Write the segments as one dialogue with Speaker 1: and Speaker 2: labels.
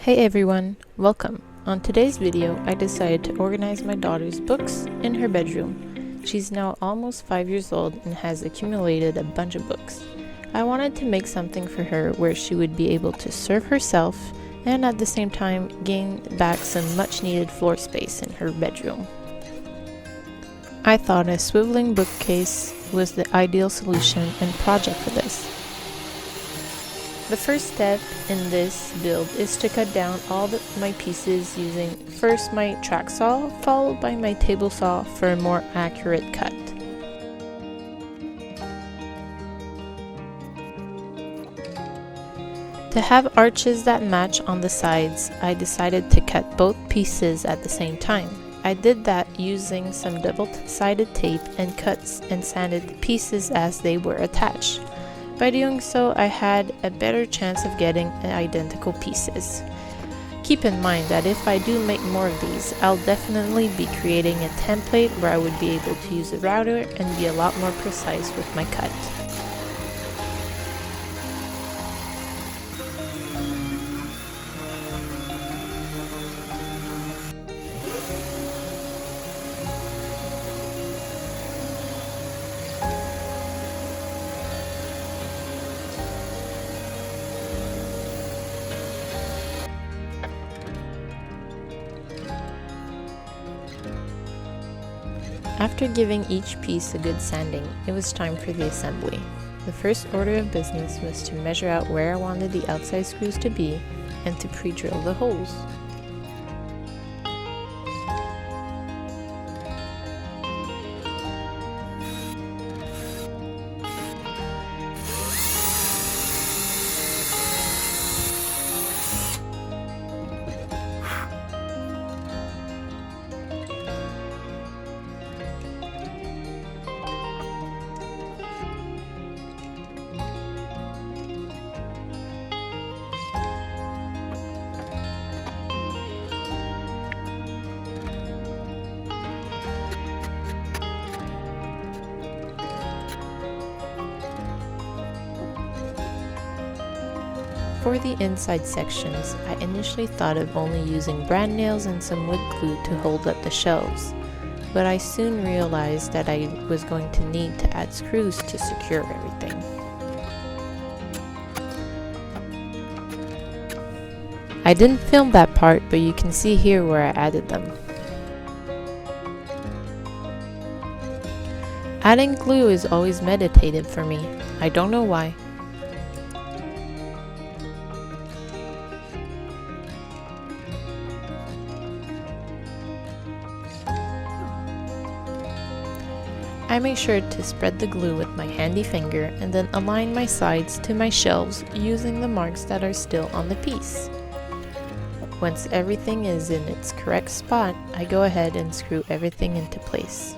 Speaker 1: Hey everyone, welcome. On today's video, I decided to organize my daughter's books in her bedroom. She's now almost 5 years old and has accumulated a bunch of books. I wanted to make something for her where she would be able to serve herself and at the same time gain back some much needed floor space in her bedroom. I thought a swiveling bookcase was the ideal solution and project for this. The first step in this build is to cut down all my pieces using first my track saw, followed by my table saw for a more accurate cut. To have arches that match on the sides, I decided to cut both pieces at the same time. I did that using some double-sided tape and cuts and sanded the pieces as they were attached. By doing so, I had a better chance of getting identical pieces. Keep in mind that if I do make more of these, I'll definitely be creating a template where I would be able to use a router and be a lot more precise with my cut. After giving each piece a good sanding, it was time for the assembly. The first order of business was to measure out where I wanted the outside screws to be and to pre-drill the holes. For the inside sections, I initially thought of only using brand nails and some wood glue to hold up the shelves, but I soon realized that I was going to need to add screws to secure everything. I didn't film that part, but you can see here where I added them. Adding glue is always meditative for me. I don't know why. I make sure to spread the glue with my handy finger and then align my sides to my shelves using the marks that are still on the piece. Once everything is in its correct spot, I go ahead and screw everything into place.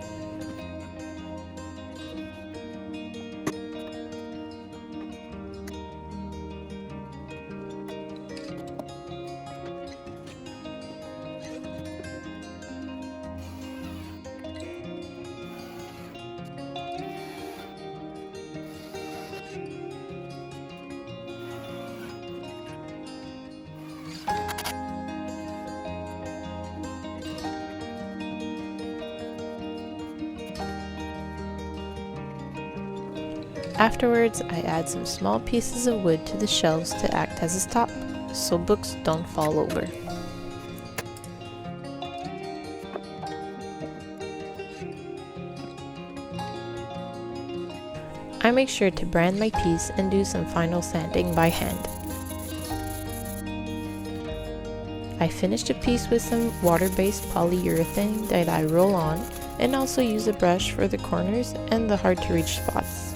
Speaker 1: Afterwards, I add some small pieces of wood to the shelves to act as a stop, so books don't fall over. I make sure to brand my piece and do some final sanding by hand. I finished the piece with some water-based polyurethane that I roll on and also use a brush for the corners and the hard-to-reach spots.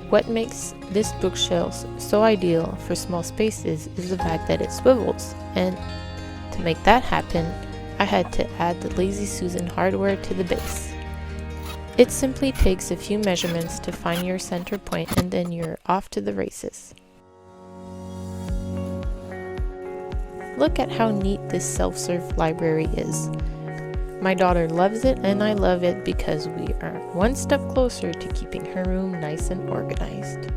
Speaker 1: What makes this bookshelf so ideal for small spaces is the fact that it swivels, and to make that happen, I had to add the Lazy Susan hardware to the base. It simply takes a few measurements to find your center point and then you're off to the races. Look at how neat this self-serve library is. My daughter loves it and I love it because we are one step closer to keeping her room nice and organized.